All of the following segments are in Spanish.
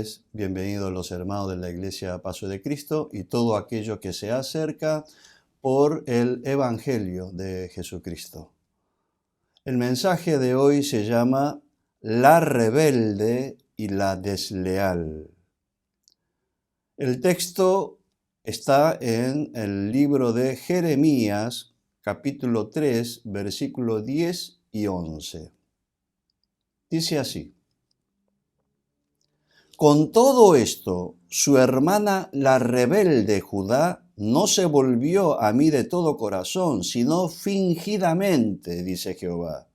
tardes, bienvenidos los hermanos de la Iglesia Paso de Cristo y todo aquello que se acerca por el Evangelio de Jesucristo. El mensaje de hoy se llama La rebelde y la desleal. El texto está en el libro de Jeremías, capítulo 3, versículos 10 y 11. Dice así: Con todo esto, su hermana la rebelde Judá no se volvió a mí de todo corazón, sino fingidamente, dice Jehová.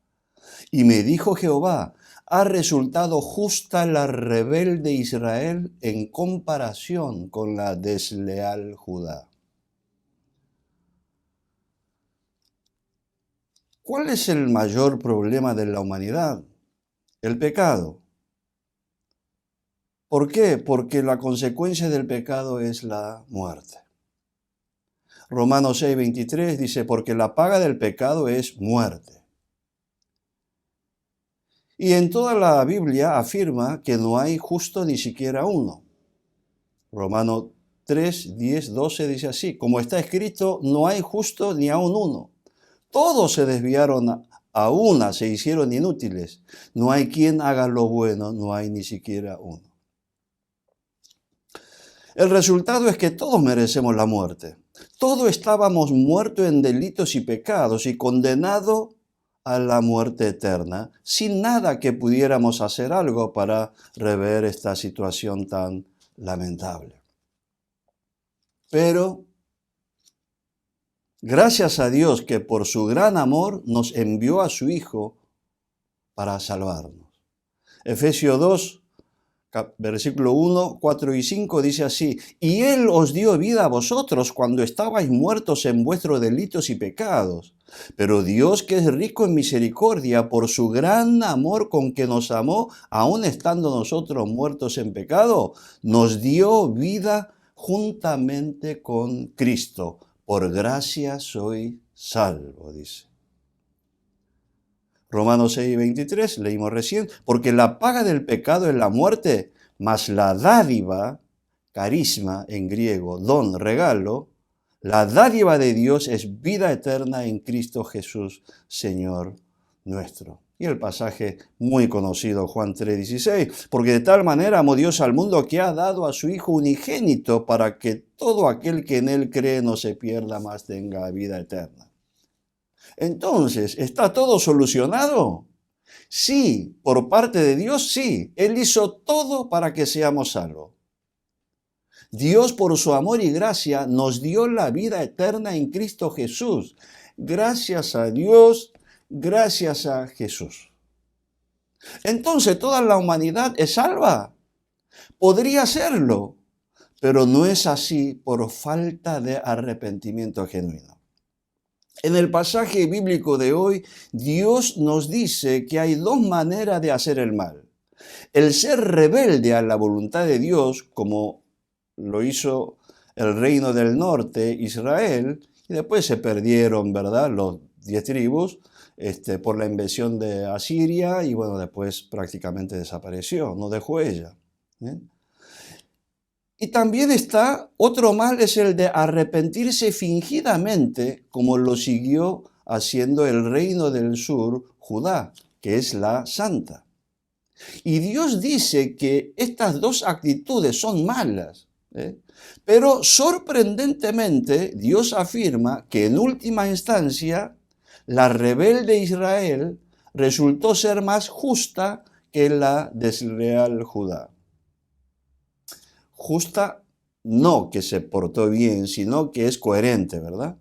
Y me dijo Jehová: ¿ha resultado justa la rebelde Israel en comparación con la desleal Judá? ¿Cuál es el mayor problema de la humanidad? El pecado. ¿Por qué? Porque la consecuencia del pecado es la muerte. Romanos 6:23 dice, porque la paga del pecado es muerte. Y en toda la Biblia afirma que no hay justo ni siquiera uno. Romanos 3, 10, 12 dice así, como está escrito, no hay justo ni aun uno. Todos se desviaron a una, se hicieron inútiles. No hay quien haga lo bueno, no hay ni siquiera uno. El resultado es que todos merecemos la muerte. Todos estábamos muertos en delitos y pecados y condenados a la muerte eterna, sin nada que pudiéramos hacer algo para rever esta situación tan lamentable. Pero, gracias a Dios que por su gran amor nos envió a su Hijo para salvarnos. Efesios 2, versículo 1, 4 y 5 dice así, y Él os dio vida a vosotros cuando estabais muertos en vuestros delitos y pecados. Pero Dios, que es rico en misericordia, por su gran amor con que nos amó, aun estando nosotros muertos en pecado, nos dio vida juntamente con Cristo. Por gracia soy salvo, dice. Romanos 6:23, leímos recién, porque la paga del pecado es la muerte, mas la dádiva, carisma en griego, don, regalo, la dádiva de Dios es vida eterna en Cristo Jesús, Señor nuestro. Y el pasaje muy conocido, Juan 3:16, porque de tal manera amó Dios al mundo que ha dado a su Hijo unigénito para que todo aquel que en Él cree no se pierda, mas tenga vida eterna. Entonces, ¿está todo solucionado? Sí, por parte de Dios, sí. Él hizo todo para que seamos salvos. Dios, por su amor y gracia, nos dio la vida eterna en Cristo Jesús. Gracias a Dios, gracias a Jesús. Entonces, ¿toda la humanidad es salva? Podría serlo, pero no es así por falta de arrepentimiento genuino. En el pasaje bíblico de hoy, Dios nos dice que hay dos maneras de hacer el mal. El ser rebelde a la voluntad de Dios, como lo hizo el reino del norte, Israel, y después se perdieron, ¿verdad?, los 10 tribus por la invasión de Asiria, y bueno, después prácticamente desapareció, no dejó ella. Y también está, otro mal es el de arrepentirse fingidamente, como lo siguió haciendo el reino del sur, Judá, que es la santa. Y Dios dice que estas dos actitudes son malas, pero sorprendentemente Dios afirma que en última instancia la rebelde Israel resultó ser más justa que la desleal Judá. Justa, no que se portó bien, sino que es coherente, ¿verdad?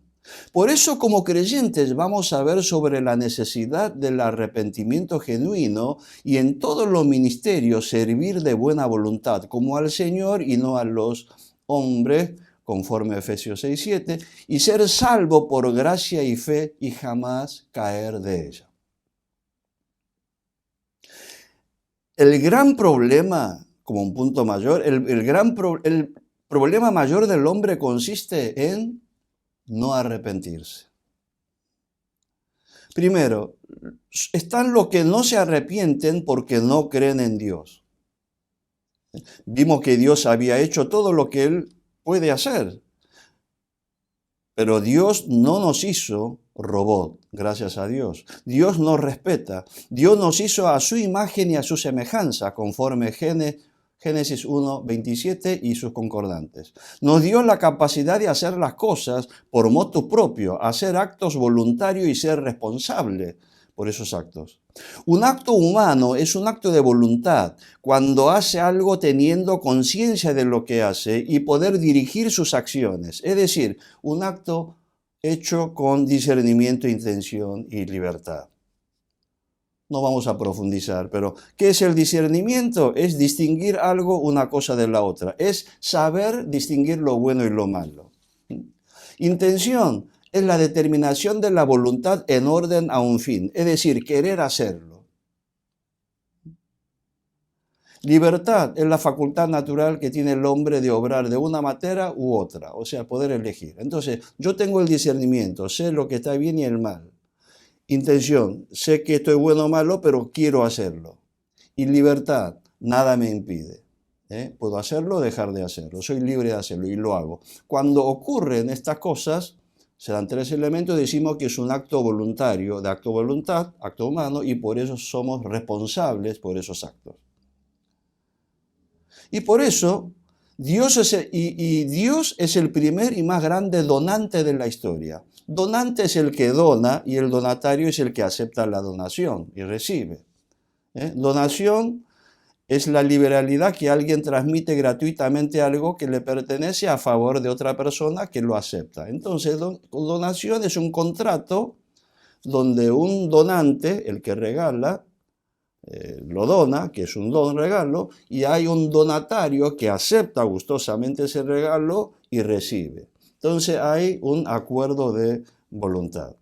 Por eso, como creyentes, vamos a ver sobre la necesidad del arrepentimiento genuino y en todos los ministerios servir de buena voluntad, como al Señor y no a los hombres, conforme a Efesios 6:7, y ser salvo por gracia y fe y jamás caer de ella. El gran problema, como un punto mayor, el problema mayor del hombre consiste en no arrepentirse. Primero, están los que no se arrepienten porque no creen en Dios. Vimos que Dios había hecho todo lo que Él puede hacer. Pero Dios no nos hizo robot, gracias a Dios. Dios nos respeta. Dios nos hizo a su imagen y a su semejanza, conforme Génesis 1:27 y sus concordantes. Nos dio la capacidad de hacer las cosas por motu propio, hacer actos voluntarios y ser responsable por esos actos. Un acto humano es un acto de voluntad, cuando hace algo teniendo conciencia de lo que hace y poder dirigir sus acciones. Es decir, un acto hecho con discernimiento, intención y libertad. No vamos a profundizar, pero ¿qué es el discernimiento? Es distinguir algo, una cosa de la otra. Es saber distinguir lo bueno y lo malo. Intención es la determinación de la voluntad en orden a un fin, es decir, querer hacerlo. Libertad es la facultad natural que tiene el hombre de obrar de una manera u otra, o sea, poder elegir. Entonces, yo tengo el discernimiento, sé lo que está bien y el mal. Intención, sé que esto es bueno o malo, pero quiero hacerlo. Y libertad, nada me impide. Puedo hacerlo o dejar de hacerlo, soy libre de hacerlo y lo hago. Cuando ocurren estas cosas, se dan tres elementos, decimos que es un acto voluntario, de acto voluntad, acto humano, y por eso somos responsables por esos actos. Y por eso, Dios es el primer y más grande donante de la historia. Donante es el que dona y el donatario es el que acepta la donación y recibe. Donación es la liberalidad que alguien transmite gratuitamente algo que le pertenece a favor de otra persona que lo acepta. Entonces, donación es un contrato donde un donante, el que regala, lo dona, que es un don regalo, y hay un donatario que acepta gustosamente ese regalo y recibe. Entonces hay un acuerdo de voluntad.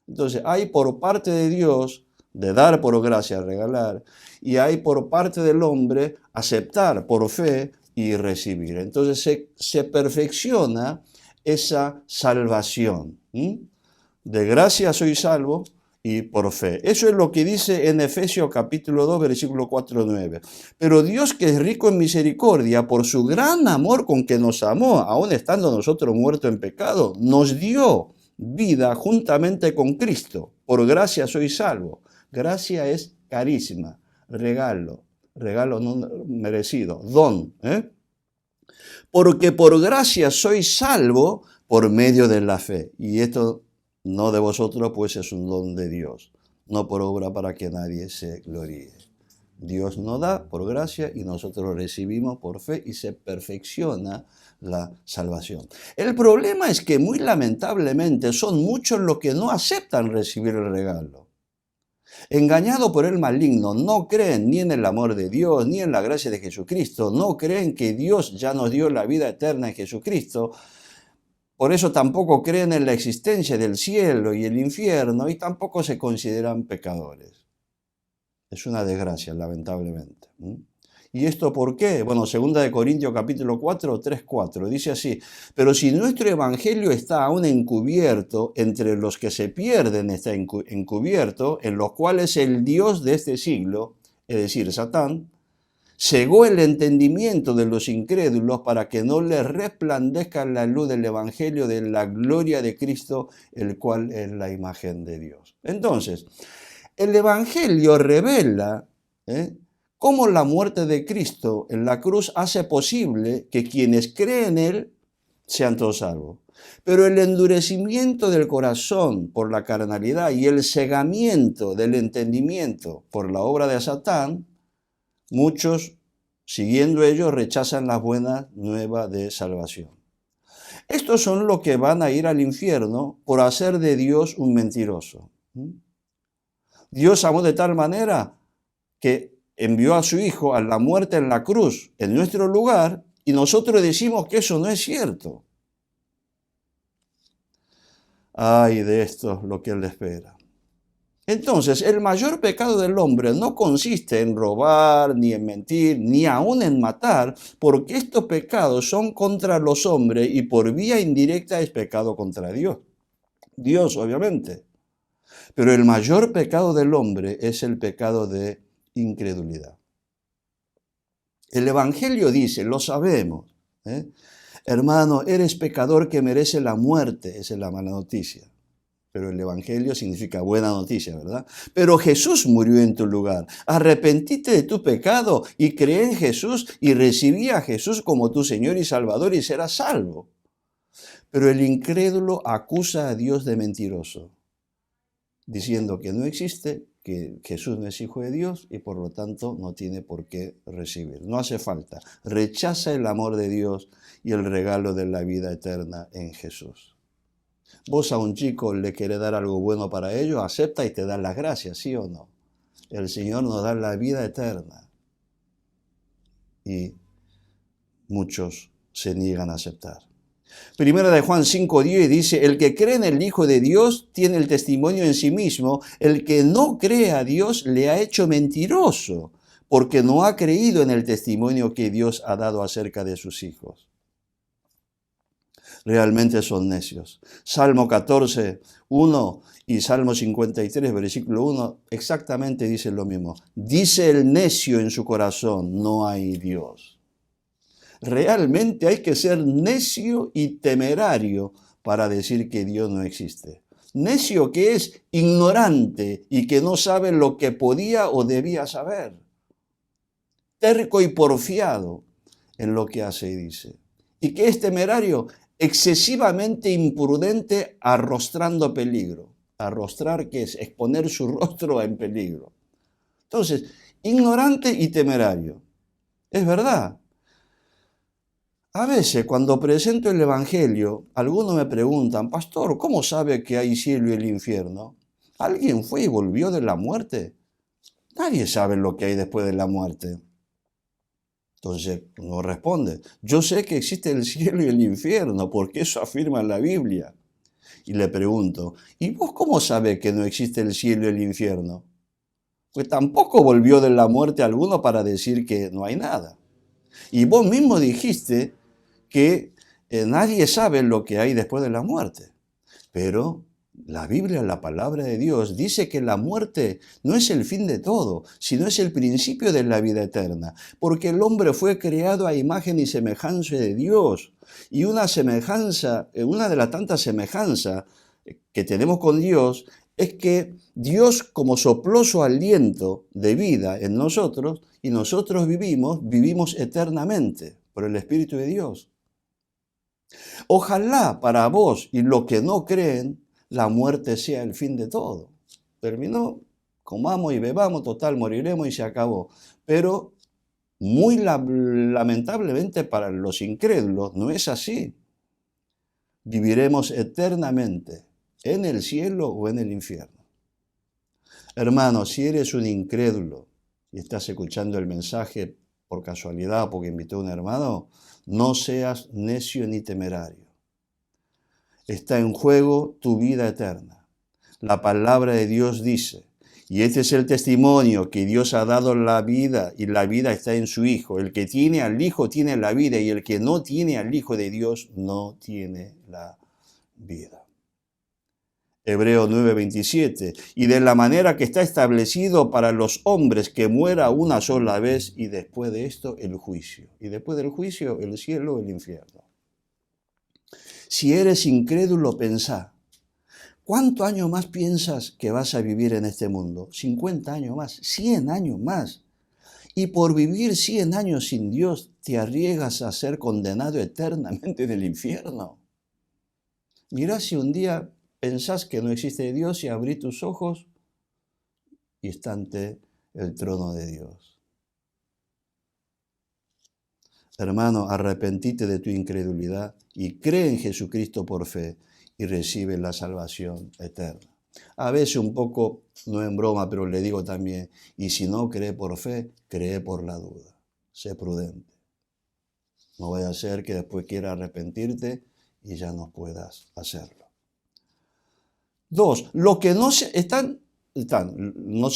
Entonces hay por parte de Dios de dar por gracia, regalar, y hay por parte del hombre aceptar por fe y recibir. Entonces se perfecciona esa salvación. De gracia soy salvo y por fe. Eso es lo que dice en Efesios capítulo 2, versículo 4-9. Pero Dios, que es rico en misericordia, por su gran amor con que nos amó, aun estando nosotros muertos en pecado, nos dio vida juntamente con Cristo. Por gracia soy salvo. Gracia es carisma, regalo no merecido, don. Porque por gracia soy salvo por medio de la fe. Y esto no de vosotros, pues es un don de Dios, no por obra para que nadie se gloríe. Dios nos da por gracia y nosotros recibimos por fe y se perfecciona la salvación. El problema es que muy lamentablemente son muchos los que no aceptan recibir el regalo. Engañados por el maligno, no creen ni en el amor de Dios, ni en la gracia de Jesucristo, no creen que Dios ya nos dio la vida eterna en Jesucristo. Por eso tampoco creen en la existencia del cielo y el infierno y tampoco se consideran pecadores. Es una desgracia, lamentablemente. ¿Y esto por qué? Bueno, 2 Corintios capítulo 4, 3-4, dice así: pero si nuestro evangelio está aún encubierto, entre los que se pierden está encubierto, en los cuales el Dios de este siglo, es decir, Satán, cegó el entendimiento de los incrédulos para que no les resplandezca la luz del evangelio de la gloria de Cristo, el cual es la imagen de Dios. Entonces, el evangelio revela cómo la muerte de Cristo en la cruz hace posible que quienes creen en Él sean todos salvos. Pero el endurecimiento del corazón por la carnalidad y el cegamiento del entendimiento por la obra de Satán, muchos, siguiendo ellos, rechazan las buenas nuevas de salvación. Estos son los que van a ir al infierno por hacer de Dios un mentiroso. Dios amó de tal manera que envió a su Hijo a la muerte en la cruz en nuestro lugar y nosotros decimos que eso no es cierto. Ay de esto lo que Él espera. Entonces, el mayor pecado del hombre no consiste en robar, ni en mentir, ni aún en matar, porque estos pecados son contra los hombres y por vía indirecta es pecado contra Dios. Dios, obviamente. Pero el mayor pecado del hombre es el pecado de incredulidad. El Evangelio dice, lo sabemos, ¿eh? Hermano, eres pecador que merece la muerte. Esa es la mala noticia. Pero el Evangelio significa buena noticia, ¿verdad? Pero Jesús murió en tu lugar. Arrepentite de tu pecado y cree en Jesús y recibí a Jesús como tu Señor y Salvador y serás salvo. Pero el incrédulo acusa a Dios de mentiroso, diciendo que no existe, que Jesús no es hijo de Dios y por lo tanto no tiene por qué recibir. No hace falta. Rechaza el amor de Dios y el regalo de la vida eterna en Jesús. Vos a un chico le querés dar algo bueno para ello, acepta y te da las gracias, ¿sí o no? El Señor nos da la vida eterna y muchos se niegan a aceptar. Primera de Juan 5:10 dice, el que cree en el Hijo de Dios tiene el testimonio en sí mismo, el que no cree a Dios le ha hecho mentiroso, porque no ha creído en el testimonio que Dios ha dado acerca de sus hijos. Realmente son necios. Salmo 14:1 y Salmo 53, versículo 1, exactamente dice lo mismo. Dice el necio en su corazón, no hay Dios. Realmente hay que ser necio y temerario para decir que Dios no existe. Necio que es ignorante y que no sabe lo que podía o debía saber. Terco y porfiado en lo que hace y dice. Y que es temerario, excesivamente imprudente, arrostrando peligro. Arrostrar, que es exponer su rostro en peligro. Entonces, ignorante y temerario. Es verdad. A veces, cuando presento el Evangelio, algunos me preguntan, pastor, ¿cómo sabe que hay cielo y el infierno? ¿Alguien fue y volvió de la muerte? Nadie sabe lo que hay después de la muerte. Entonces uno responde, yo sé que existe el cielo y el infierno, porque eso afirma la Biblia. Y le pregunto, ¿y vos cómo sabes que no existe el cielo y el infierno? Pues tampoco volvió de la muerte alguno para decir que no hay nada. Y vos mismo dijiste que nadie sabe lo que hay después de la muerte. Pero la Biblia, la palabra de Dios, dice que la muerte no es el fin de todo, sino es el principio de la vida eterna, porque el hombre fue creado a imagen y semejanza de Dios. Y una semejanza, una de las tantas semejanzas que tenemos con Dios, es que Dios, como sopló su aliento de vida en nosotros, y nosotros vivimos eternamente por el Espíritu de Dios. Ojalá para vos y los que no creen, la muerte sea el fin de todo. Terminó, comamos y bebamos, total, moriremos y se acabó. Pero muy lamentablemente para los incrédulos no es así. Viviremos eternamente en el cielo o en el infierno. Hermano, si eres un incrédulo y estás escuchando el mensaje por casualidad o porque invitó a un hermano, no seas necio ni temerario. Está en juego tu vida eterna. La palabra de Dios dice, y este es el testimonio que Dios ha dado la vida, y la vida está en su Hijo. El que tiene al Hijo tiene la vida, y el que no tiene al Hijo de Dios no tiene la vida. Hebreos 9:27, y de la manera que está establecido para los hombres que muera una sola vez, y después de esto el juicio. Y después del juicio el cielo o el infierno. Si eres incrédulo, pensá, ¿cuántos años más piensas que vas a vivir en este mundo? 50 años más, 100 años más. Y por vivir 100 años sin Dios, te arriesgas a ser condenado eternamente en el infierno. Mirá si un día pensás que no existe Dios y abrís tus ojos y está ante el trono de Dios. Hermano, arrepentite de tu incredulidad y cree en Jesucristo por fe y recibe la salvación eterna. A veces un poco, no en broma, pero le digo también, y si no cree por fe, cree por la duda. Sé prudente. No vaya a ser que después quiera arrepentirte y ya no puedas hacerlo. 2. Los que no se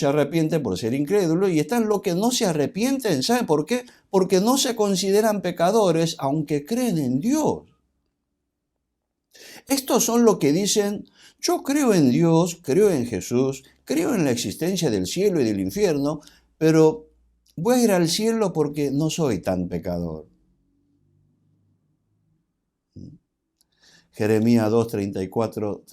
arrepienten por ser incrédulos y están los que no se arrepienten. ¿Saben por qué? Porque no se consideran pecadores aunque creen en Dios. Estos son los que dicen, yo creo en Dios, creo en Jesús, creo en la existencia del cielo y del infierno, pero voy a ir al cielo porque no soy tan pecador. Jeremías 2, 34,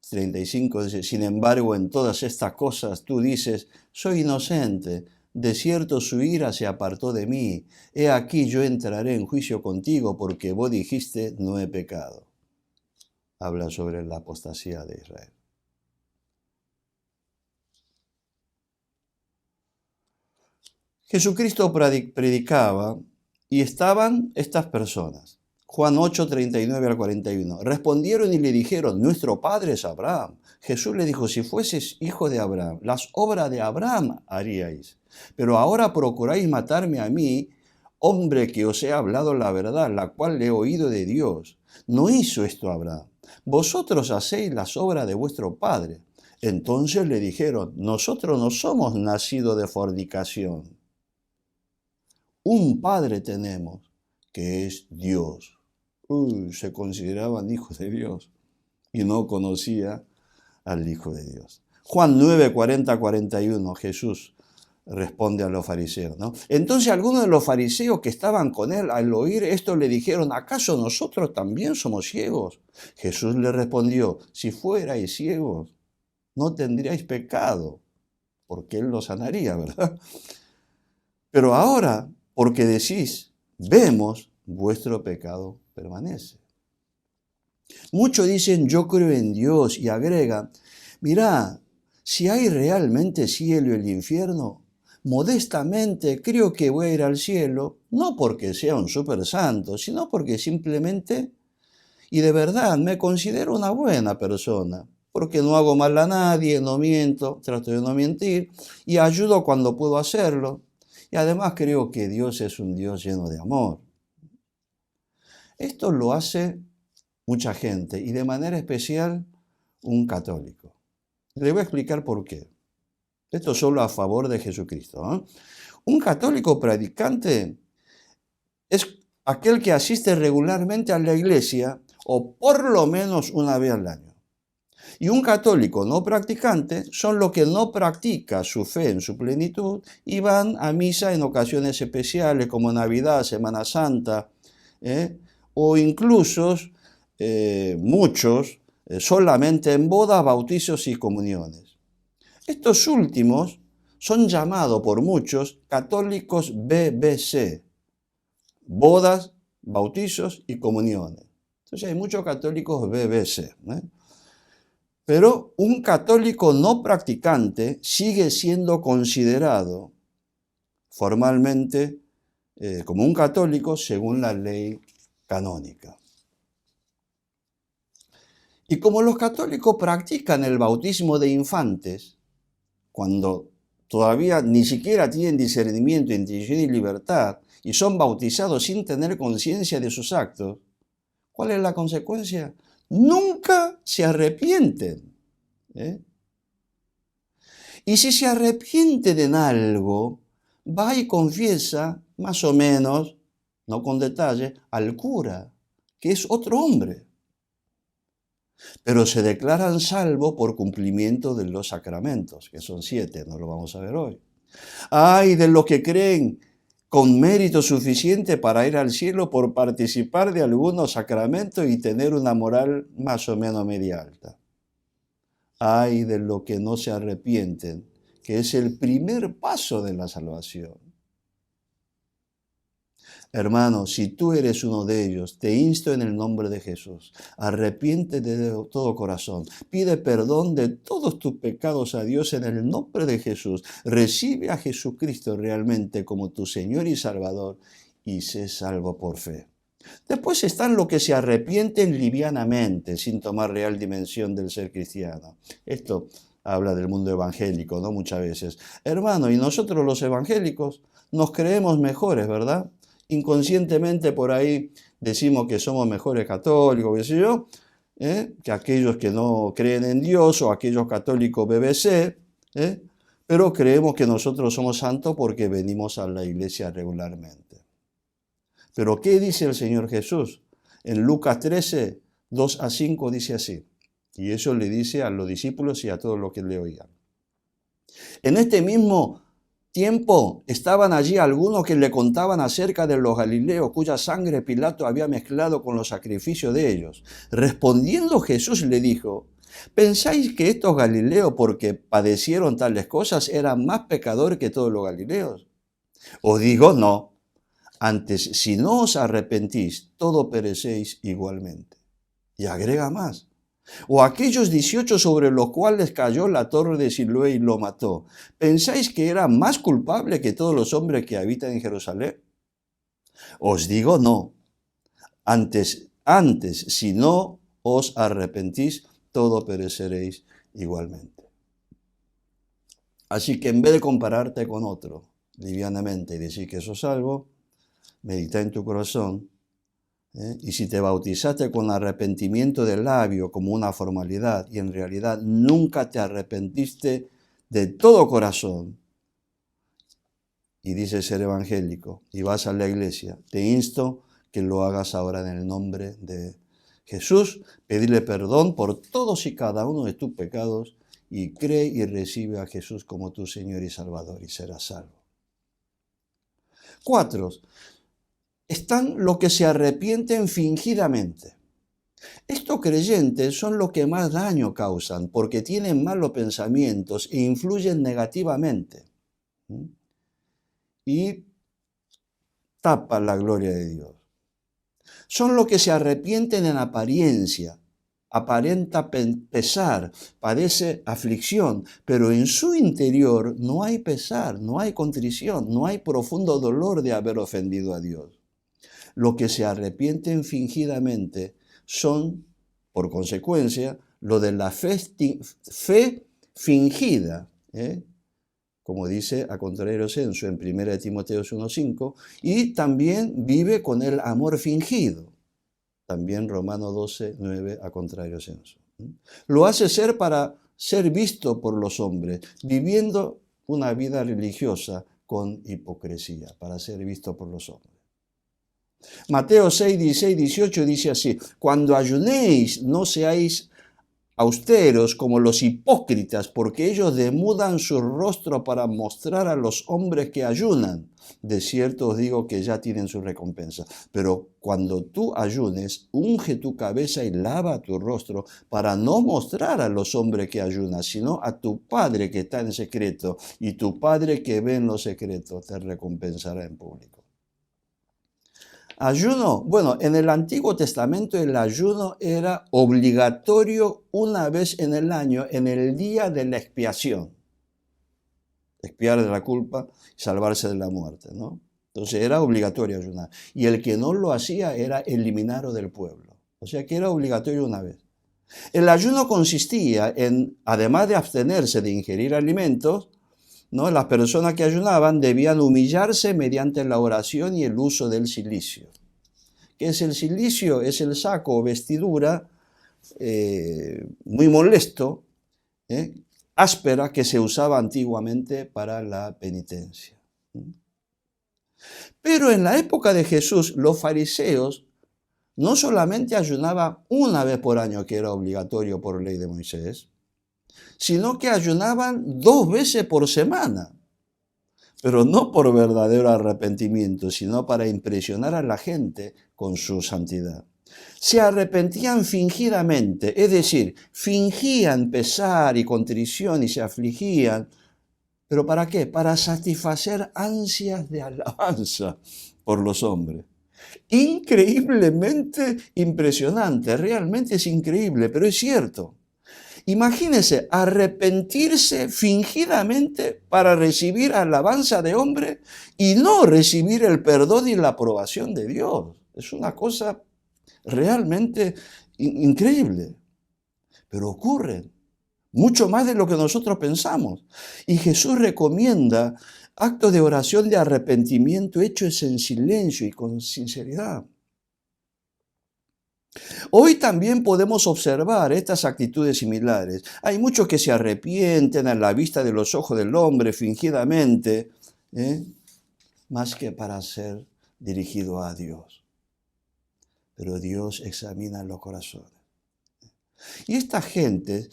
35 dice, sin embargo, en todas estas cosas tú dices, soy inocente, de cierto su ira se apartó de mí. He aquí yo entraré en juicio contigo porque vos dijiste, no he pecado. Habla sobre la apostasía de Israel. Jesucristo predicaba y estaban estas personas. Juan 8, 39 al 41. Respondieron y le dijeron, nuestro padre es Abraham. Jesús le dijo, si fueses hijo de Abraham, las obras de Abraham haríais. Pero ahora procuráis matarme a mí, hombre que os he hablado la verdad, la cual le he oído de Dios. No hizo esto Abraham. Vosotros hacéis las obras de vuestro padre. Entonces le dijeron, nosotros no somos nacidos de fornicación. Un padre tenemos, que es Dios. Se consideraban hijos de Dios y no conocía al Hijo de Dios. Juan 9, 40, 41, Jesús responde a los fariseos, ¿no? Entonces algunos de los fariseos que estaban con él al oír esto le dijeron, ¿acaso nosotros también somos ciegos? Jesús le respondió, si fuerais ciegos, no tendríais pecado, porque él los sanaría, ¿verdad? Pero ahora, porque decís, vemos, vuestro pecado permanece. Muchos dicen, yo creo en Dios, y agregan, mirá, si hay realmente cielo y el infierno, modestamente creo que voy a ir al cielo, no porque sea un super santo, sino porque simplemente, y de verdad, me considero una buena persona, porque no hago mal a nadie, no miento, trato de no mentir, y ayudo cuando puedo hacerlo, y además creo que Dios es un Dios lleno de amor. Esto lo hace mucha gente, y de manera especial un católico. Le voy a explicar por qué. Esto solo a favor de Jesucristo, ¿eh? Un católico practicante es aquel que asiste regularmente a la iglesia o por lo menos una vez al año. Y un católico no practicante son los que no practican su fe en su plenitud y van a misa en ocasiones especiales como Navidad, Semana Santa, o incluso muchos solamente en bodas, bautizos y comuniones. Estos últimos son llamados por muchos católicos BBC, bodas, bautizos y comuniones. Entonces hay muchos católicos BBC. Pero un católico no practicante sigue siendo considerado formalmente como un católico según la ley canónica. Y como los católicos practican el bautismo de infantes, cuando todavía ni siquiera tienen discernimiento, intención y libertad, y son bautizados sin tener conciencia de sus actos, ¿cuál es la consecuencia? Nunca se arrepienten. Y si se arrepienten en algo, va y confiesa, más o menos, no con detalle, al cura, que es otro hombre. Pero se declaran salvos por cumplimiento de los sacramentos, que son 7, no lo vamos a ver hoy. Ay de los que creen con mérito suficiente para ir al cielo por participar de algunos sacramentos y tener una moral más o menos media alta. Ay de los que no se arrepienten, que es el primer paso de la salvación. Hermano, si tú eres uno de ellos, te insto en el nombre de Jesús. Arrepiéntete de todo corazón. Pide perdón de todos tus pecados a Dios en el nombre de Jesús. Recibe a Jesucristo realmente como tu Señor y Salvador y sé salvo por fe. Después están los que se arrepienten livianamente, sin tomar real dimensión del ser cristiano. Esto habla del mundo evangélico, ¿no? Muchas veces. Hermano, y nosotros los evangélicos nos creemos mejores, ¿verdad? Inconscientemente por ahí decimos que somos mejores católicos, qué sé yo, que aquellos que no creen en Dios o aquellos católicos BBC, pero creemos que nosotros somos santos porque venimos a la iglesia regularmente. Pero ¿qué dice el Señor Jesús? En Lucas 13, 2 a 5 dice así, y eso le dice a los discípulos y a todos los que le oían. En este mismo tiempo estaban allí algunos que le contaban acerca de los galileos cuya sangre Pilato había mezclado con los sacrificios de ellos. Respondiendo Jesús le dijo: ¿pensáis que estos galileos, porque padecieron tales cosas, eran más pecadores que todos los galileos? Os digo, no. Antes, si no os arrepentís, todos perecéis igualmente. Y agrega más: o aquellos 18 sobre los cuales cayó la torre de Siloé y lo mató, ¿pensáis que era más culpable que todos los hombres que habitan en Jerusalén? Os digo, no. Antes, si no os arrepentís, todos pereceréis igualmente. Así que en vez de compararte con otro livianamente y decir que sos salvo, medita en tu corazón. Y si te bautizaste con arrepentimiento del labio como una formalidad y en realidad nunca te arrepentiste de todo corazón y dices ser evangélico y vas a la iglesia, te insto que lo hagas ahora en el nombre de Jesús, pedirle perdón por todos y cada uno de tus pecados y cree y recibe a Jesús como tu Señor y Salvador y serás salvo. 4. Están los que se arrepienten fingidamente. Estos creyentes son los que más daño causan porque tienen malos pensamientos e influyen negativamente. Y tapan la gloria de Dios. Son los que se arrepienten en apariencia, aparenta pesar, padece aflicción, pero en su interior no hay pesar, no hay contrición, no hay profundo dolor de haber ofendido a Dios. Los que se arrepienten fingidamente son, por consecuencia, lo de la fe fingida, como dice a contrario senso en 1 Timoteo 1:5, y también vive con el amor fingido, también Romanos 12:9 a contrario senso. Lo hace ser para ser visto por los hombres, viviendo una vida religiosa con hipocresía, para ser visto por los hombres. Mateo 6, 16, 18 dice así: cuando ayunéis, no seáis austeros como los hipócritas, porque ellos demudan su rostro para mostrar a los hombres que ayunan. De cierto os digo que ya tienen su recompensa. Pero cuando tú ayunes, unge tu cabeza y lava tu rostro para no mostrar a los hombres que ayunas, sino a tu Padre que está en secreto, y tu Padre que ve en lo secreto te recompensará en público. Ayuno, bueno, en el Antiguo Testamento el ayuno era obligatorio una vez en el año, en el día de la expiación. Expiar de la culpa y salvarse de la muerte, ¿no? Entonces era obligatorio ayunar. Y el que no lo hacía era eliminado del pueblo. O sea que era obligatorio una vez. El ayuno consistía en, además de abstenerse de ingerir alimentos, ¿no? Las personas que ayunaban debían humillarse mediante la oración y el uso del cilicio. ¿Qué es el cilicio? Es el saco o vestidura muy molesto, áspera, que se usaba antiguamente para la penitencia. Pero en la época de Jesús, los fariseos no solamente ayunaban una vez por año, que era obligatorio por ley de Moisés, sino que ayunaban 2 veces por semana, pero no por verdadero arrepentimiento, sino para impresionar a la gente con su santidad. Se arrepentían fingidamente, es decir, fingían pesar y contrición y se afligían, ¿pero para qué? Para satisfacer ansias de alabanza por los hombres. Increíblemente impresionante, realmente es increíble, pero es cierto. Imagínense, arrepentirse fingidamente para recibir alabanza de hombre y no recibir el perdón y la aprobación de Dios. Es una cosa realmente increíble. Pero ocurre mucho más de lo que nosotros pensamos. Y Jesús recomienda actos de oración de arrepentimiento hechos en silencio y con sinceridad. Hoy también podemos observar estas actitudes similares. Hay muchos que se arrepienten a la vista de los ojos del hombre fingidamente, más que para ser dirigido a Dios. Pero Dios examina los corazones. Y esta gente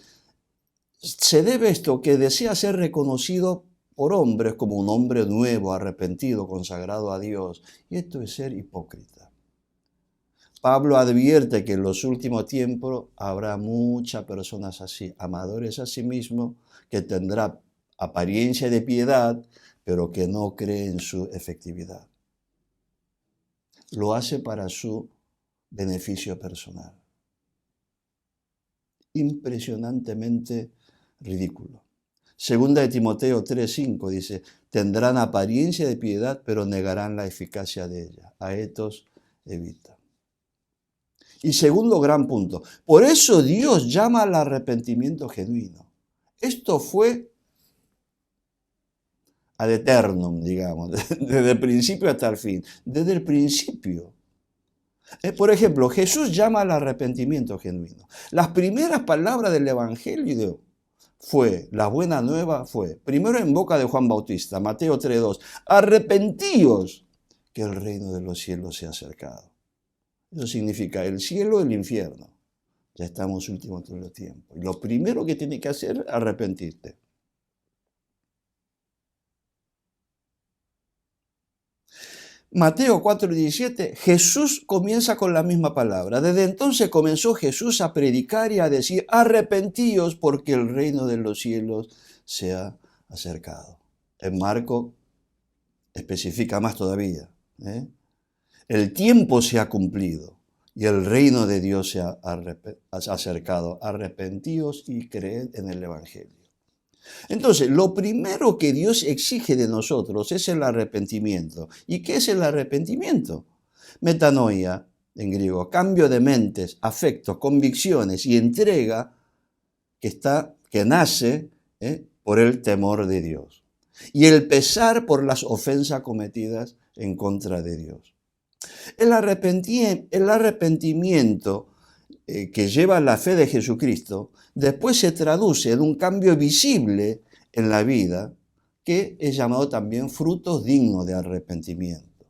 se debe a esto, que desea ser reconocido por hombres como un hombre nuevo, arrepentido, consagrado a Dios. Y esto es ser hipócrita. Pablo advierte que en los últimos tiempos habrá muchas personas así, amadores a sí mismos, que tendrá apariencia de piedad, pero que no cree en su efectividad. Lo hace para su beneficio personal. Impresionantemente ridículo. Segunda de Timoteo 3:5 dice, tendrán apariencia de piedad, pero negarán la eficacia de ella. A estos evita. Y segundo gran punto, por eso Dios llama al arrepentimiento genuino. Esto fue ad eternum, digamos, desde el principio hasta el fin, desde el principio. Por ejemplo, Jesús llama al arrepentimiento genuino. Las primeras palabras del Evangelio la buena nueva fue, primero en boca de Juan Bautista, Mateo 3:2, arrepentíos, que el reino de los cielos se ha acercado. Eso significa el cielo y el infierno. Ya estamos últimos de los tiempos. Y lo primero que tienes que hacer es arrepentirte. Mateo 4:17, Jesús comienza con la misma palabra. Desde entonces comenzó Jesús a predicar y a decir, arrepentíos porque el reino de los cielos se ha acercado. En Marco especifica más todavía. El tiempo se ha cumplido y el reino de Dios se ha acercado. Arrepentíos y creed en el Evangelio. Entonces, lo primero que Dios exige de nosotros es el arrepentimiento. ¿Y qué es el arrepentimiento? Metanoia, en griego, cambio de mentes, afectos, convicciones y entrega que nace por el temor de Dios. Y el pesar por las ofensas cometidas en contra de Dios. El arrepentimiento que lleva la fe de Jesucristo, después se traduce en un cambio visible en la vida, que es llamado también frutos dignos de arrepentimiento.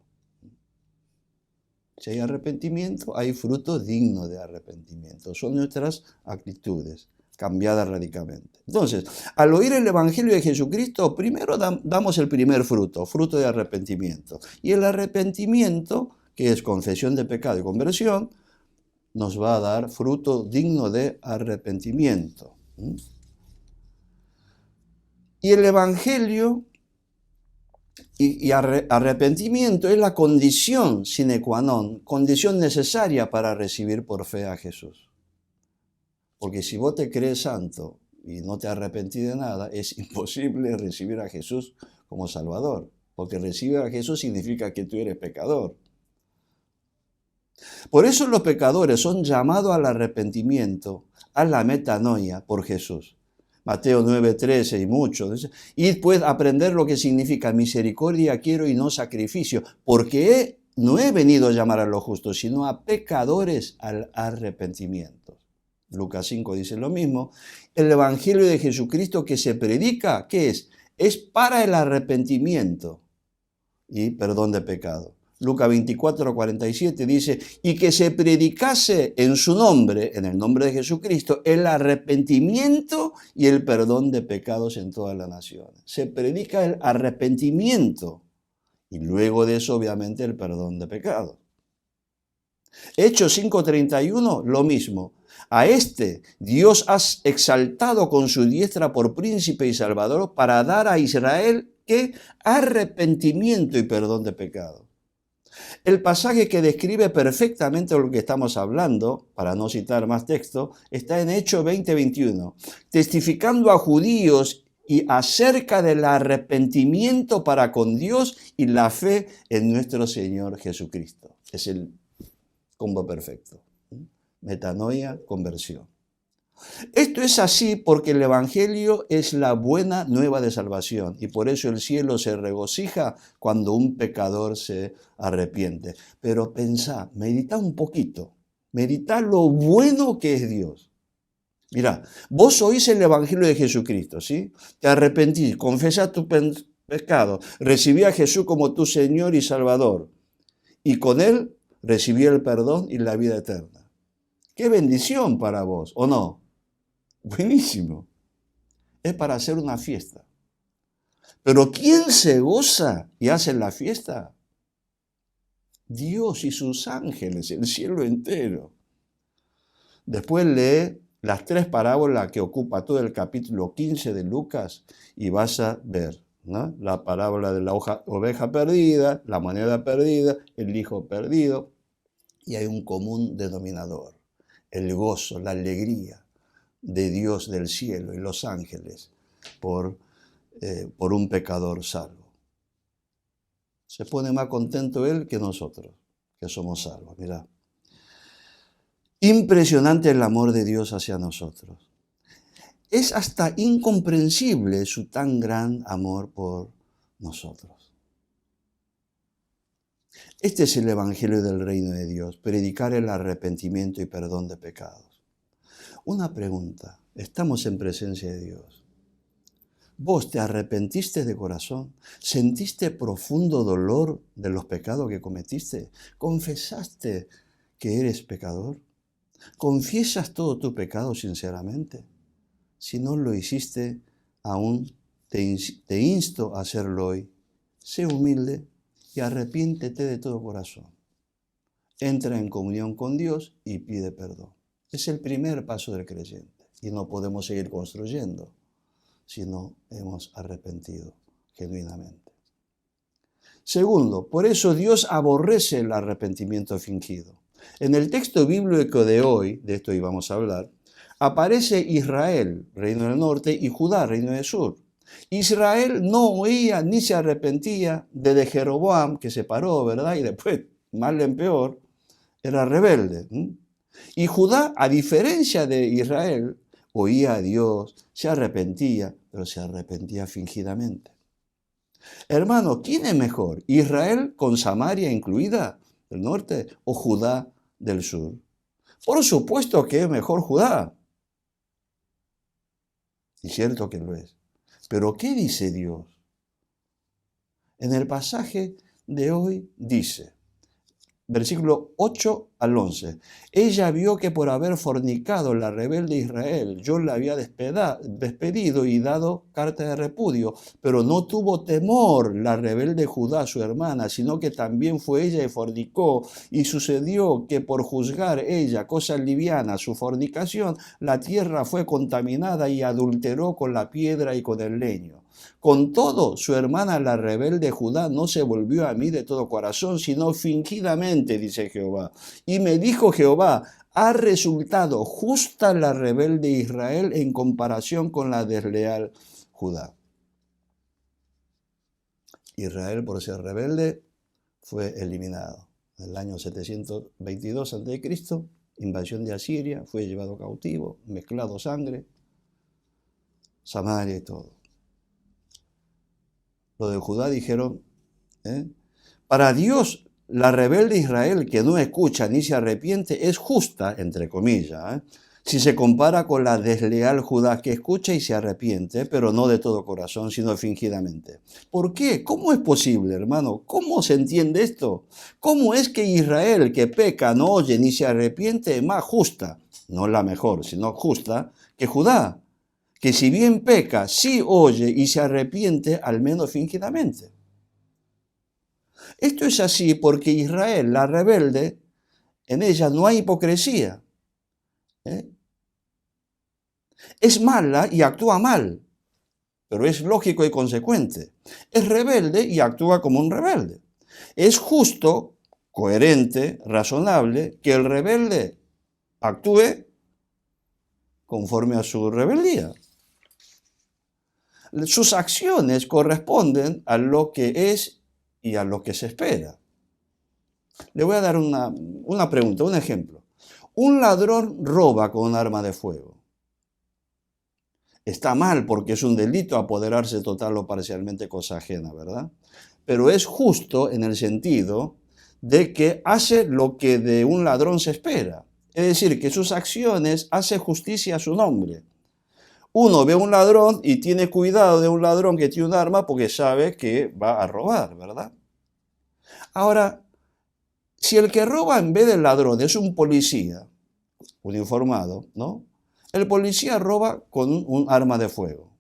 Si hay arrepentimiento, hay frutos dignos de arrepentimiento. Son nuestras actitudes cambiadas radicalmente. Entonces, al oír el Evangelio de Jesucristo, primero damos el primer fruto de arrepentimiento. Y el arrepentimiento, que es confesión de pecado y conversión, nos va a dar fruto digno de arrepentimiento. Y el Evangelio y arrepentimiento es la condición sine qua non, condición necesaria para recibir por fe a Jesús. Porque si vos te crees santo y no te arrepentís de nada, es imposible recibir a Jesús como Salvador. Porque recibir a Jesús significa que tú eres pecador. Por eso los pecadores son llamados al arrepentimiento, a la metanoia por Jesús. Mateo 9:13 y muchos. Y pues aprender lo que significa misericordia quiero y no sacrificio, porque no he venido a llamar a los justos, sino a pecadores al arrepentimiento. Lucas 5 dice lo mismo. El Evangelio de Jesucristo que se predica, ¿qué es? Es para el arrepentimiento y perdón de pecado. Lucas 24:47 dice, y que se predicase en su nombre, en el nombre de Jesucristo, el arrepentimiento y el perdón de pecados en todas las naciones. Se predica el arrepentimiento y luego de eso, obviamente, el perdón de pecados. Hechos 5:31, lo mismo. A este Dios ha exaltado con su diestra por príncipe y salvador para dar a Israel ¿qué? Arrepentimiento y perdón de pecados. El pasaje que describe perfectamente lo que estamos hablando, para no citar más texto, está en Hechos 20:21, testificando a judíos y acerca del arrepentimiento para con Dios y la fe en nuestro Señor Jesucristo. Es el combo perfecto. Metanoia, conversión. Esto es así porque el Evangelio es la buena nueva de salvación y por eso el cielo se regocija cuando un pecador se arrepiente. Pero pensá, medita un poquito, medita lo bueno que es Dios. Mirá, vos oís el Evangelio de Jesucristo, ¿sí? Te arrepentís, confesás tu pecado, recibí a Jesús como tu Señor y Salvador y con Él recibí el perdón y la vida eterna. ¡Qué bendición para vos! ¿O no? Buenísimo. Es para hacer una fiesta. Pero ¿quién se goza y hace la fiesta? Dios y sus ángeles, el cielo entero. Después lee las 3 parábolas que ocupa todo el capítulo 15 de Lucas y vas a ver, ¿no? La parábola de la oveja perdida, la moneda perdida, el hijo perdido, y hay un común denominador, el gozo, la alegría de Dios del cielo y los ángeles por un pecador salvo. Se pone más contento él que nosotros, que somos salvos. Mirá. Impresionante el amor de Dios hacia nosotros. Es hasta incomprensible su tan gran amor por nosotros. Este es el Evangelio del Reino de Dios, predicar el arrepentimiento y perdón de pecados. Una pregunta, estamos en presencia de Dios. ¿Vos te arrepentiste de corazón? ¿Sentiste profundo dolor de los pecados que cometiste? ¿Confesaste que eres pecador? ¿Confiesas todo tu pecado sinceramente? Si no lo hiciste, aún te insto a hacerlo hoy. Sé humilde y arrepiéntete de todo corazón. Entra en comunión con Dios y pide perdón. Es el primer paso del creyente y no podemos seguir construyendo si no hemos arrepentido genuinamente. Segundo, por eso Dios aborrece el arrepentimiento fingido. En el texto bíblico de hoy, de esto íbamos a hablar, aparece Israel, reino del norte, y Judá, reino del sur. Israel no oía ni se arrepentía de Jeroboam, que se paró, ¿verdad? Y después, mal en peor, era rebelde. Y Judá, a diferencia de Israel, oía a Dios, se arrepentía, pero se arrepentía fingidamente. Hermano, ¿quién es mejor? ¿Israel con Samaria incluida, del norte, o Judá del sur? Por supuesto que es mejor Judá. Y cierto que lo es. Pero ¿qué dice Dios? En el pasaje de hoy dice, versículo 8 al 11, ella vio que por haber fornicado la rebelde Israel, yo la había despedido y dado carta de repudio, pero no tuvo temor la rebelde Judá, su hermana, sino que también fue ella y fornicó, y sucedió que por juzgar ella cosa liviana su fornicación, la tierra fue contaminada y adulteró con la piedra y con el leño. Con todo, su hermana la rebelde Judá no se volvió a mí de todo corazón, sino fingidamente, dice Jehová. Y me dijo Jehová, ha resultado justa la rebelde Israel en comparación con la desleal Judá. Israel, por ser rebelde, fue eliminado. En el año 722 a.C., invasión de Asiria, fue llevado cautivo, mezclado sangre, Samaria y todo. Lo de Judá dijeron, para Dios la rebelde Israel que no escucha ni se arrepiente es justa, entre comillas, si se compara con la desleal Judá que escucha y se arrepiente, pero no de todo corazón, sino fingidamente. ¿Por qué? ¿Cómo es posible, hermano? ¿Cómo se entiende esto? ¿Cómo es que Israel que peca, no oye ni se arrepiente es más justa, no la mejor, sino justa, que Judá? Que si bien peca, sí oye y se arrepiente, al menos fingidamente. Esto es así porque Israel, la rebelde, en ella no hay hipocresía. Es mala y actúa mal, pero es lógico y consecuente. Es rebelde y actúa como un rebelde. Es justo, coherente, razonable que el rebelde actúe conforme a su rebeldía. Sus acciones corresponden a lo que es y a lo que se espera. Le voy a dar una pregunta, un ejemplo. Un ladrón roba con un arma de fuego. Está mal porque es un delito apoderarse total o parcialmente cosa ajena, ¿verdad? Pero es justo en el sentido de que hace lo que de un ladrón se espera. Es decir, que sus acciones hacen justicia a su nombre. Uno ve a un ladrón y tiene cuidado de un ladrón que tiene un arma porque sabe que va a robar, ¿verdad? Ahora, si el que roba en vez del ladrón es un policía, uniformado, ¿no? El policía roba con un arma de fuego.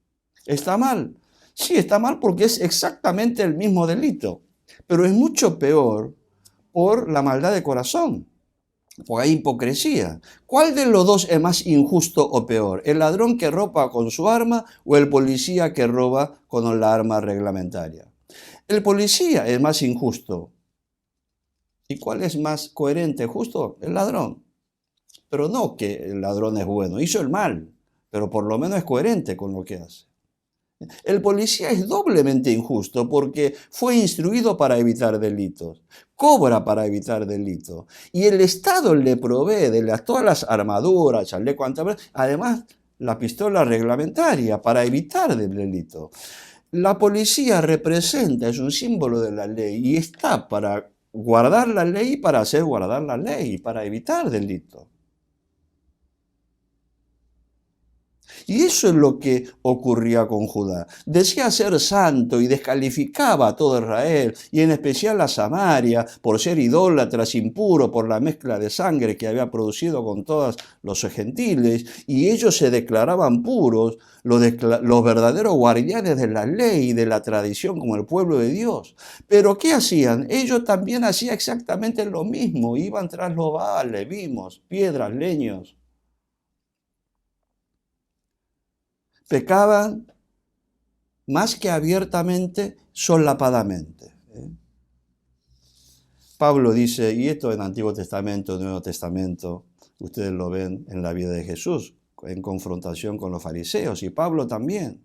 ¿Está mal? Sí, está mal porque es exactamente el mismo delito, pero es mucho peor por la maldad de corazón, porque hay hipocresía. ¿Cuál de los dos es más injusto o peor? ¿El ladrón que roba con su arma o el policía que roba con la arma reglamentaria? El policía es más injusto. ¿Y cuál es más coherente, justo? El ladrón. Pero no que el ladrón es bueno, hizo el mal, pero por lo menos es coherente con lo que hace. El policía es doblemente injusto porque fue instruido para evitar delitos, cobra para evitar delitos, y el Estado le provee de todas las armaduras, chaleco antibalas, además la pistola reglamentaria para evitar el delito. La policía representa, es un símbolo de la ley y está para guardar la ley, para hacer guardar la ley, para evitar delitos. Y eso es lo que ocurría con Judá. Decía ser santo y descalificaba a todo Israel, y en especial a Samaria, por ser idólatras, impuro, por la mezcla de sangre que había producido con todos los gentiles, y ellos se declaraban puros, los verdaderos guardianes de la ley y de la tradición como el pueblo de Dios. Pero ¿qué hacían? Ellos también hacían exactamente lo mismo, iban tras los Baales, vimos, piedras, leños. Pecaban más que abiertamente, solapadamente. Pablo dice, y esto en Antiguo Testamento, Nuevo Testamento, ustedes lo ven en la vida de Jesús, en confrontación con los fariseos, y Pablo también.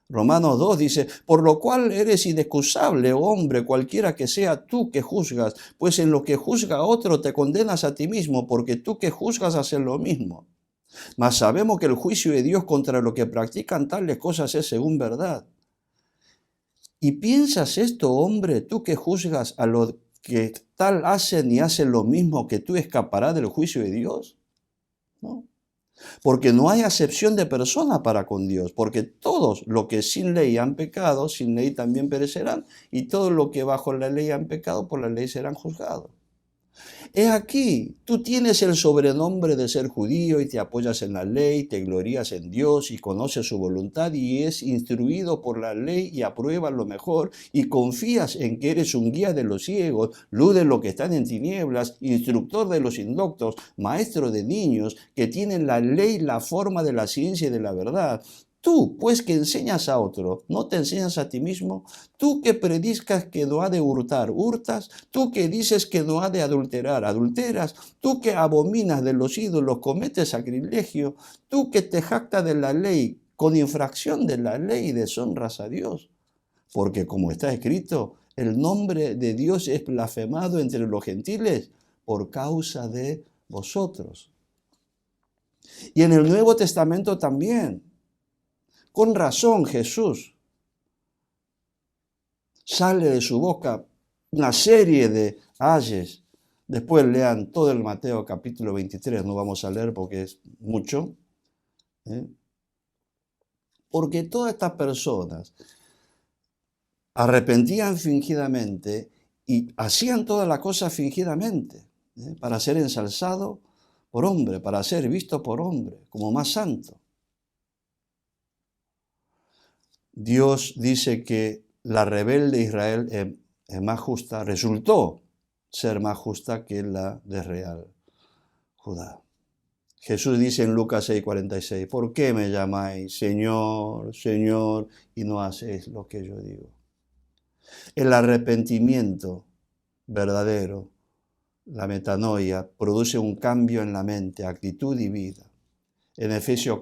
Romanos 2 dice, por lo cual eres inexcusable, hombre, cualquiera que sea tú que juzgas, pues en lo que juzga a otro te condenas a ti mismo, porque tú que juzgas haces lo mismo. Mas sabemos que el juicio de Dios contra los que practican tales cosas es según verdad. ¿Y piensas esto, hombre, tú que juzgas a los que tal hacen y hacen lo mismo, que tú escaparás del juicio de Dios? ¿No? Porque no hay acepción de persona para con Dios, porque todos los que sin ley han pecado, sin ley también perecerán, y todos los que bajo la ley han pecado, por la ley serán juzgados. He aquí, tú tienes el sobrenombre de ser judío y te apoyas en la ley, te glorías en Dios y conoces su voluntad y es instruido por la ley y apruebas lo mejor y confías en que eres un guía de los ciegos, luz de los que están en tinieblas, instructor de los indoctos, maestro de niños que tienen la ley, la forma de la ciencia y de la verdad. Tú, pues, que enseñas a otro, ¿no te enseñas a ti mismo? Tú que predicas que no ha de hurtar, hurtas. Tú que dices que no ha de adulterar, adulteras. Tú que abominas de los ídolos, cometes sacrilegio. Tú que te jactas de la ley, con infracción de la ley deshonras a Dios. Porque como está escrito, el nombre de Dios es blasfemado entre los gentiles por causa de vosotros. Y en el Nuevo Testamento también. Con razón Jesús sale de su boca una serie de ayes. Después lean todo el Mateo capítulo 23, no vamos a leer porque es mucho. Porque todas estas personas arrepentían fingidamente y hacían todas las cosas fingidamente, para ser ensalzado por hombre, para ser visto por hombre como más santo. Dios dice que la rebelde Israel es más justa, resultó ser más justa que la de real Judá. Jesús dice en Lucas 6:46, ¿por qué me llamáis Señor, Señor, y no hacéis lo que yo digo? El arrepentimiento verdadero, la metanoia, produce un cambio en la mente, actitud y vida. En Efesios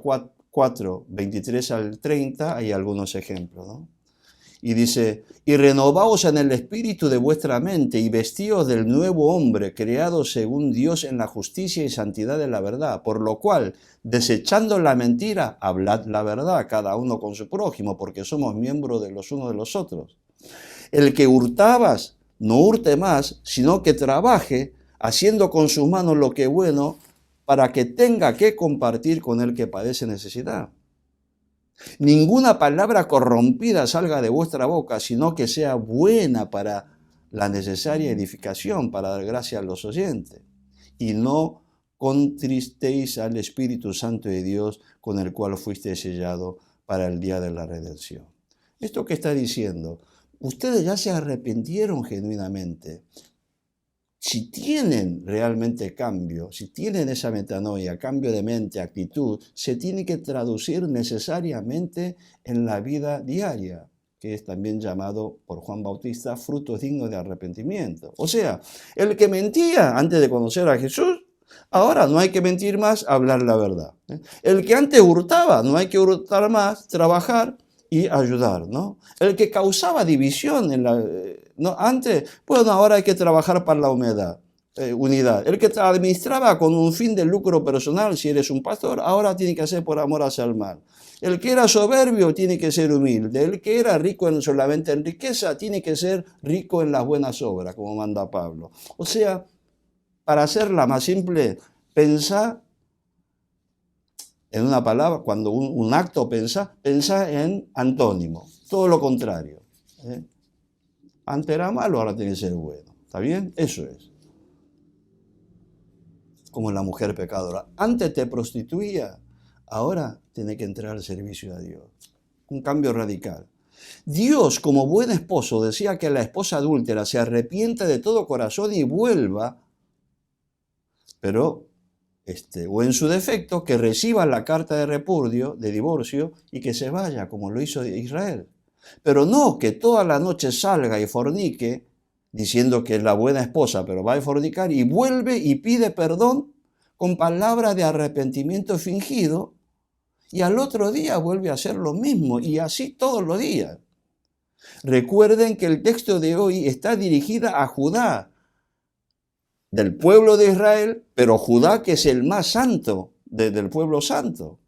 4, 23 al 30 hay algunos ejemplos, ¿no? Y dice, y renovaos en el espíritu de vuestra mente y vestíos del nuevo hombre, creado según Dios en la justicia y santidad de la verdad, por lo cual, desechando la mentira, hablad la verdad, cada uno con su prójimo, porque somos miembros de los unos de los otros. El que hurtabas, no hurte más, sino que trabaje, haciendo con sus manos lo que es bueno, para que tenga que compartir con el que padece necesidad. Ninguna palabra corrompida salga de vuestra boca, sino que sea buena para la necesaria edificación, para dar gracia a los oyentes. Y no contristéis al Espíritu Santo de Dios, con el cual fuiste sellado para el día de la redención. ¿Esto qué está diciendo? Ustedes ya se arrepintieron genuinamente. Si tienen realmente cambio, si tienen esa metanoia, cambio de mente, actitud, se tiene que traducir necesariamente en la vida diaria, que es también llamado por Juan Bautista frutos dignos de arrepentimiento. O sea, el que mentía antes de conocer a Jesús, ahora no hay que mentir más, hablar la verdad. El que antes hurtaba, no hay que hurtar más, trabajar y ayudar, ¿no? El que causaba división no, antes, bueno, ahora hay que trabajar para la unidad. El que te administraba con un fin de lucro personal, si eres un pastor, ahora tiene que hacer por amor hacia el mal. El que era soberbio tiene que ser humilde. El que era rico solamente en riqueza tiene que ser rico en las buenas obras, como manda Pablo. O sea, para hacerla más simple, pensá en una palabra, cuando un acto pensá en antónimo, todo lo contrario. Antes era malo, ahora tiene que ser bueno. ¿Está bien? Eso es. Como la mujer pecadora. Antes te prostituía, ahora tiene que entrar al servicio a Dios. Un cambio radical. Dios, como buen esposo, decía que la esposa adúltera se arrepienta de todo corazón y vuelva, pero o en su defecto, que reciba la carta de repudio, de divorcio, y que se vaya, como lo hizo Israel. Pero no que toda la noche salga y fornique, diciendo que es la buena esposa, pero va a fornicar, y vuelve y pide perdón con palabras de arrepentimiento fingido, y al otro día vuelve a hacer lo mismo, y así todos los días. Recuerden que el texto de hoy está dirigida a Judá, del pueblo de Israel, pero Judá que es el más santo del pueblo santo.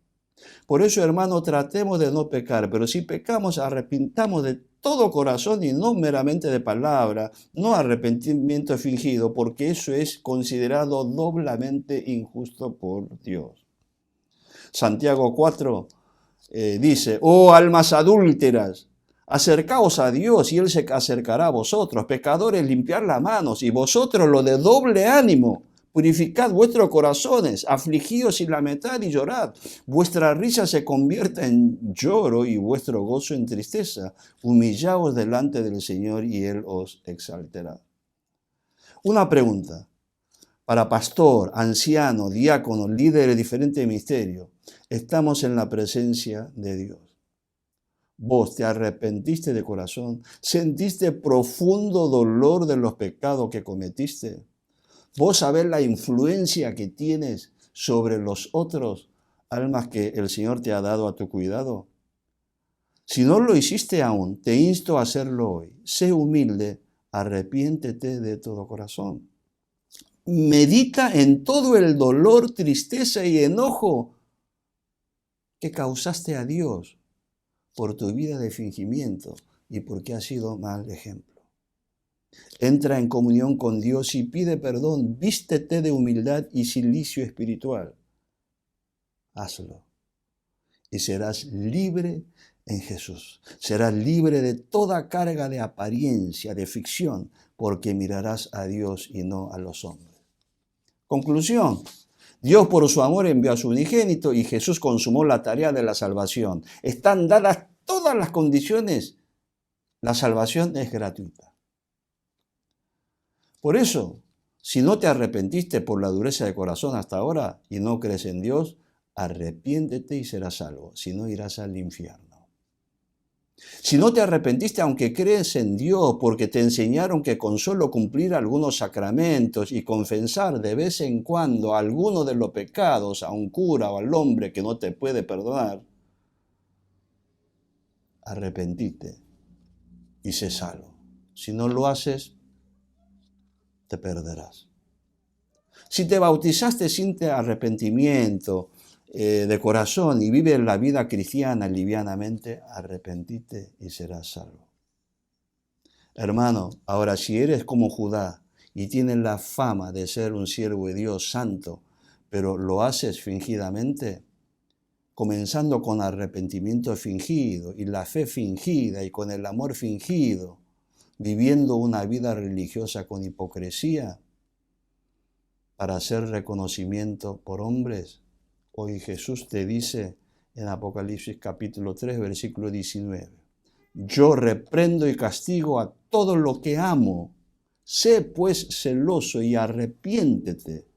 Por eso, hermano, tratemos de no pecar, pero si pecamos, arrepintamos de todo corazón y no meramente de palabra, no arrepentimiento fingido, porque eso es considerado doblemente injusto por Dios. Santiago 4 dice, oh almas adúlteras, acercaos a Dios y Él se acercará a vosotros. Pecadores, limpiad las manos, y vosotros lo de doble ánimo, purificad vuestros corazones, afligíos y lamentad y llorad. Vuestra risa se convierta en lloro y vuestro gozo en tristeza. Humillaos delante del Señor y Él os exaltará. Una pregunta para pastor, anciano, diácono, líder de diferentes ministerios. Estamos en la presencia de Dios. Vos te arrepentiste de corazón, sentiste profundo dolor de los pecados que cometiste. Vos sabés la influencia que tienes sobre los otros almas que el Señor te ha dado a tu cuidado. Si no lo hiciste aún, te insto a hacerlo hoy. Sé humilde, arrepiéntete de todo corazón. Medita en todo el dolor, tristeza y enojo que causaste a Dios por tu vida de fingimiento y porque has sido mal ejemplo. Entra en comunión con Dios y pide perdón. Vístete de humildad y silicio espiritual. Hazlo. Y serás libre en Jesús. Serás libre de toda carga de apariencia, de ficción, porque mirarás a Dios y no a los hombres. Conclusión. Dios por su amor envió a su unigénito y Jesús consumó la tarea de la salvación. Están dadas todas las condiciones. La salvación es gratuita. Por eso, si no te arrepentiste por la dureza de corazón hasta ahora y no crees en Dios, arrepiéntete y serás salvo. Si no, irás al infierno. Si no te arrepentiste aunque crees en Dios porque te enseñaron que con solo cumplir algunos sacramentos y confesar de vez en cuando alguno de los pecados a un cura o al hombre que no te puede perdonar, arrepentite y sé salvo. Si no lo haces, te perderás. Si te bautizaste sin arrepentimiento de corazón y vives la vida cristiana livianamente, arrepentite y serás salvo. Hermano, ahora si eres como Judá y tienes la fama de ser un siervo de Dios santo, pero lo haces fingidamente, comenzando con arrepentimiento fingido y la fe fingida y con el amor fingido, viviendo una vida religiosa con hipocresía para hacer reconocimiento por hombres, hoy Jesús te dice en Apocalipsis capítulo 3, versículo 19, yo reprendo y castigo a todo lo que amo. Sé pues celoso y arrepiéntete.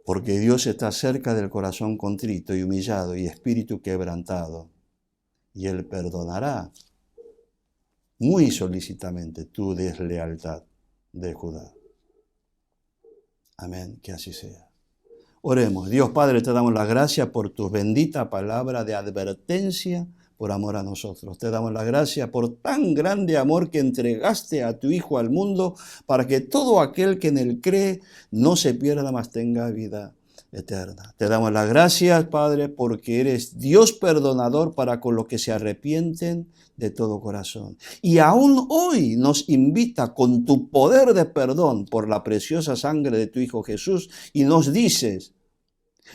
Porque Dios está cerca del corazón contrito y humillado y espíritu quebrantado. Y Él perdonará muy solícitamente tu deslealtad de Judá. Amén, que así sea. Oremos. Dios Padre, te damos las gracias por tu bendita palabra de advertencia por amor a nosotros. Te damos las gracias por tan grande amor que entregaste a tu Hijo al mundo para que todo aquel que en Él cree no se pierda, mas tenga vida eterna. Te damos las gracias, Padre, porque eres Dios perdonador para con los que se arrepienten de todo corazón. Y aún hoy nos invita con tu poder de perdón por la preciosa sangre de tu Hijo Jesús y nos dices: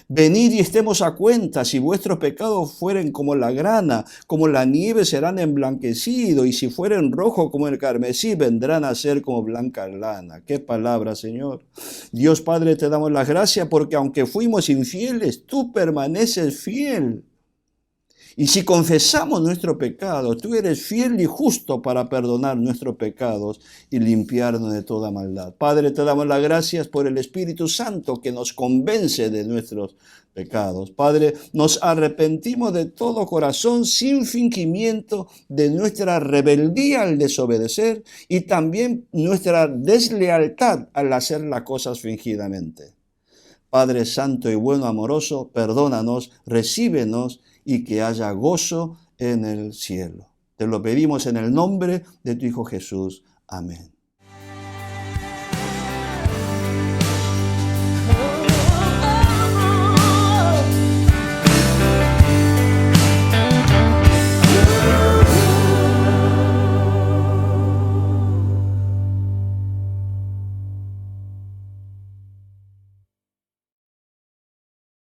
venid y estemos a cuenta, si vuestros pecados fueren como la grana, como la nieve serán emblanquecidos, y si fueren rojos como el carmesí, vendrán a ser como blanca lana. ¡Qué palabra, Señor! Dios Padre, te damos las gracias porque aunque fuimos infieles, tú permaneces fiel. Y si confesamos nuestro pecado, tú eres fiel y justo para perdonar nuestros pecados y limpiarnos de toda maldad. Padre, te damos las gracias por el Espíritu Santo que nos convence de nuestros pecados. Padre, nos arrepentimos de todo corazón sin fingimiento de nuestra rebeldía al desobedecer y también nuestra deslealtad al hacer las cosas fingidamente. Padre Santo y bueno, amoroso, perdónanos, recíbenos y que haya gozo en el cielo. Te lo pedimos en el nombre de tu Hijo Jesús. Amén.